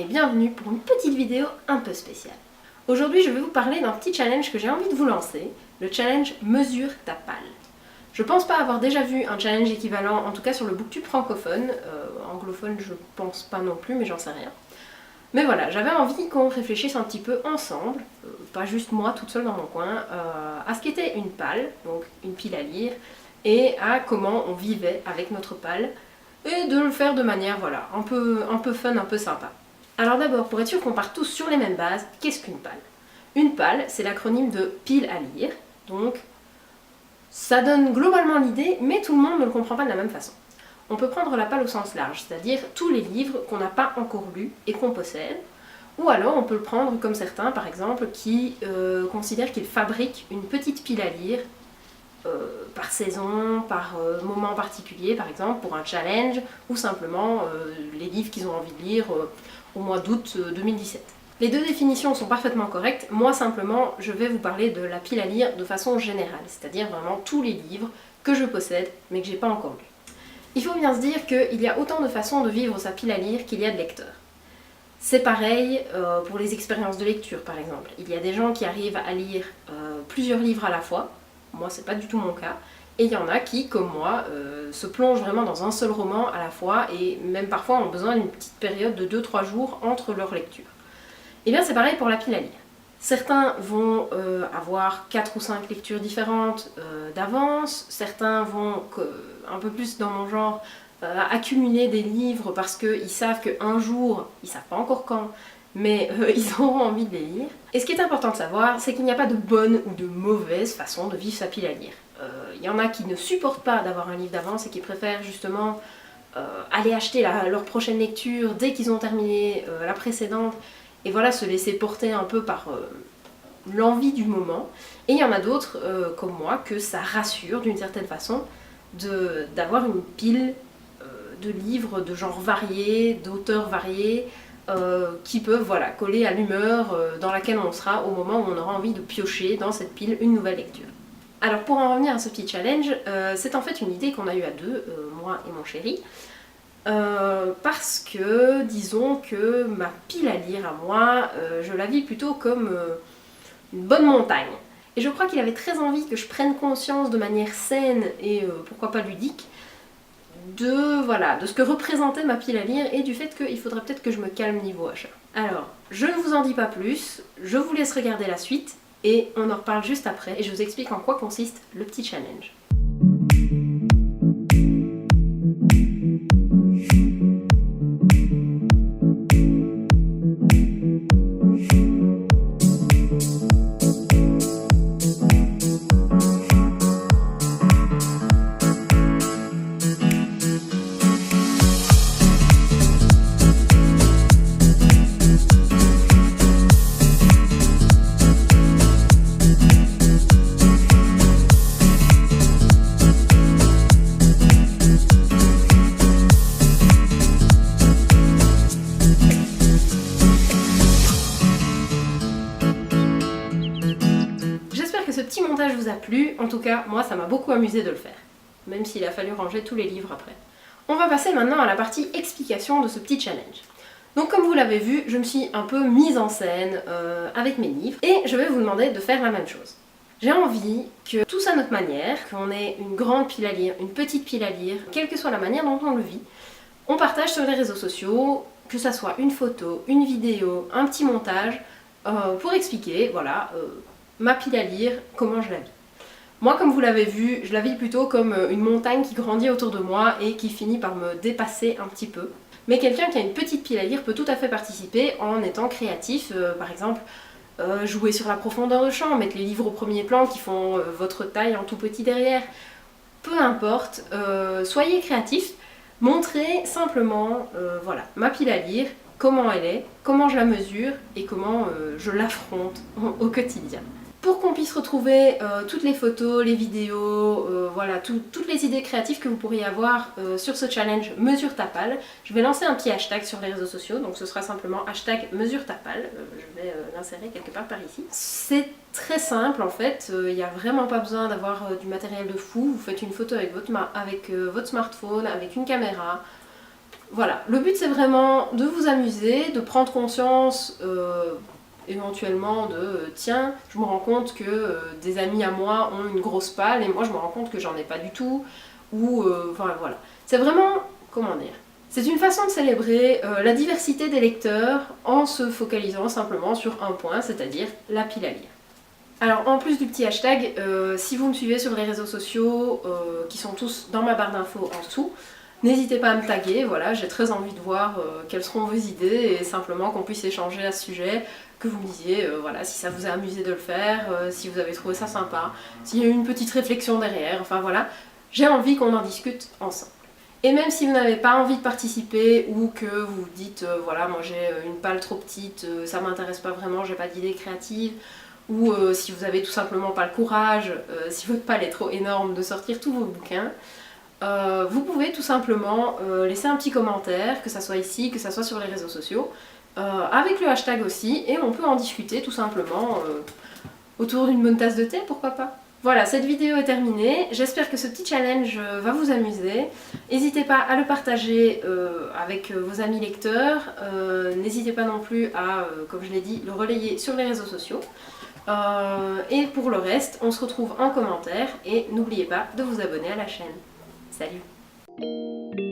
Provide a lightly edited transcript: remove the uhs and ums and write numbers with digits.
et bienvenue pour une petite vidéo un peu spéciale. Aujourd'hui je vais vous parler d'un petit challenge que j'ai envie de vous lancer, le challenge Mesure ta palle. Je pense pas avoir déjà vu un challenge équivalent, en tout cas sur le booktube francophone, anglophone je pense pas non plus mais j'en sais rien. Mais voilà, j'avais envie qu'on réfléchisse un petit peu ensemble, pas juste moi toute seule dans mon coin, à ce qu'était une palle, donc une pile à lire, et à comment on vivait avec notre palle, et de le faire de manière voilà, un peu fun, un peu sympa. Alors d'abord, pour être sûr qu'on part tous sur les mêmes bases, qu'est-ce qu'une palle? Une palle, c'est l'acronyme de pile à lire, donc ça donne globalement l'idée, mais tout le monde ne le comprend pas de la même façon. On peut prendre la palle au sens large, c'est-à-dire tous les livres qu'on n'a pas encore lus et qu'on possède, ou alors on peut le prendre comme certains par exemple qui considèrent qu'ils fabriquent une petite pile à lire par saison, par moment particulier par exemple, pour un challenge, ou simplement les livres qu'ils ont envie de lire au mois d'août 2017. Les deux définitions sont parfaitement correctes, moi simplement je vais vous parler de la pile à lire de façon générale, c'est-à-dire vraiment tous les livres que je possède mais que j'ai pas encore lus. Il faut bien se dire qu'il y a autant de façons de vivre sa pile à lire qu'il y a de lecteurs. C'est pareil pour les expériences de lecture par exemple. Il y a des gens qui arrivent à lire plusieurs livres à la fois, moi c'est pas du tout mon cas, et il y en a qui, comme moi, se plongent vraiment dans un seul roman à la fois et même parfois ont besoin d'une petite période de 2-3 jours entre leurs lectures. Et bien c'est pareil pour la pile à lire. Certains vont avoir 4 ou 5 lectures différentes d'avance, certains vont, un peu plus dans mon genre, accumuler des livres parce qu'ils savent qu'un jour, ils savent pas encore quand, mais ils auront envie de les lire. Et ce qui est important de savoir, c'est qu'il n'y a pas de bonne ou de mauvaise façon de vivre sa pile à lire. Il y en a qui ne supportent pas d'avoir un livre d'avance et qui préfèrent justement aller acheter leur prochaine lecture dès qu'ils ont terminé la précédente, et voilà, se laisser porter un peu par l'envie du moment. Et il y en a d'autres, comme moi, que ça rassure d'une certaine façon d'avoir une pile de livres de genres variés, d'auteurs variés, qui peuvent voilà, coller à l'humeur dans laquelle on sera au moment où on aura envie de piocher dans cette pile une nouvelle lecture. Alors pour en revenir à ce petit challenge, c'est en fait une idée qu'on a eue à deux, moi et mon chéri. Parce que, disons que ma pile à lire à moi, je la vis plutôt comme une bonne montagne. Et je crois qu'il avait très envie que je prenne conscience de manière saine et pourquoi pas ludique de ce que représentait ma pile à lire et du fait qu'il faudrait peut-être que je me calme niveau achat. Alors, je ne vous en dis pas plus, je vous laisse regarder la suite et on en reparle juste après et je vous explique en quoi consiste le petit challenge. Ce petit montage vous a plu, en tout cas moi ça m'a beaucoup amusé de le faire, même s'il a fallu ranger tous les livres après. On va passer maintenant à la partie explication de ce petit challenge. Donc comme vous l'avez vu, je me suis un peu mise en scène avec mes livres et je vais vous demander de faire la même chose. J'ai envie que tous à notre manière, qu'on ait une grande pile à lire, une petite pile à lire, quelle que soit la manière dont on le vit, on partage sur les réseaux sociaux, que ça soit une photo, une vidéo, un petit montage, pour expliquer, voilà, ma pile à lire, comment je la vis. Moi, comme vous l'avez vu, je la vis plutôt comme une montagne qui grandit autour de moi et qui finit par me dépasser un petit peu. Mais quelqu'un qui a une petite pile à lire peut tout à fait participer en étant créatif, par exemple jouer sur la profondeur de champ, mettre les livres au premier plan qui font votre taille en tout petit derrière. Peu importe, soyez créatif, montrez simplement voilà, ma pile à lire, comment elle est, comment je la mesure et comment je l'affronte au quotidien. Pour qu'on puisse retrouver toutes les photos, les vidéos, voilà, toutes les idées créatives que vous pourriez avoir sur ce challenge Mesure ta palle, je vais lancer un petit hashtag sur les réseaux sociaux, donc ce sera simplement hashtag Mesure ta palle, je vais l'insérer quelque part par ici. C'est très simple en fait, il n'y a vraiment pas besoin d'avoir du matériel de fou, vous faites une photo avec votre smartphone, avec une caméra, Voilà, le but c'est vraiment de vous amuser, de prendre conscience éventuellement de tiens, je me rends compte que des amis à moi ont une grosse palle et moi je me rends compte que j'en ai pas du tout, ou enfin voilà. C'est vraiment, comment dire, c'est une façon de célébrer la diversité des lecteurs en se focalisant simplement sur un point, c'est-à-dire la pile à lire. Alors en plus du petit hashtag, si vous me suivez sur les réseaux sociaux qui sont tous dans ma barre d'infos en dessous, n'hésitez pas à me taguer, voilà, j'ai très envie de voir quelles seront vos idées et simplement qu'on puisse échanger à ce sujet, que vous me disiez voilà, si ça vous a amusé de le faire, si vous avez trouvé ça sympa, s'il y a eu une petite réflexion derrière, enfin voilà, j'ai envie qu'on en discute ensemble. Et même si vous n'avez pas envie de participer ou que vous vous dites voilà, moi j'ai une palle trop petite, ça m'intéresse pas vraiment, j'ai pas d'idée créative, ou si vous avez tout simplement pas le courage, si votre palle est trop énorme de sortir tous vos bouquins, vous pouvez tout simplement laisser un petit commentaire, que ça soit ici, que ça soit sur les réseaux sociaux, avec le hashtag aussi, et on peut en discuter tout simplement autour d'une bonne tasse de thé, pourquoi pas. Voilà, cette vidéo est terminée, j'espère que ce petit challenge va vous amuser. N'hésitez pas à le partager avec vos amis lecteurs, n'hésitez pas non plus à, comme je l'ai dit, le relayer sur les réseaux sociaux. Et pour le reste, on se retrouve en commentaire et n'oubliez pas de vous abonner à la chaîne. Salut!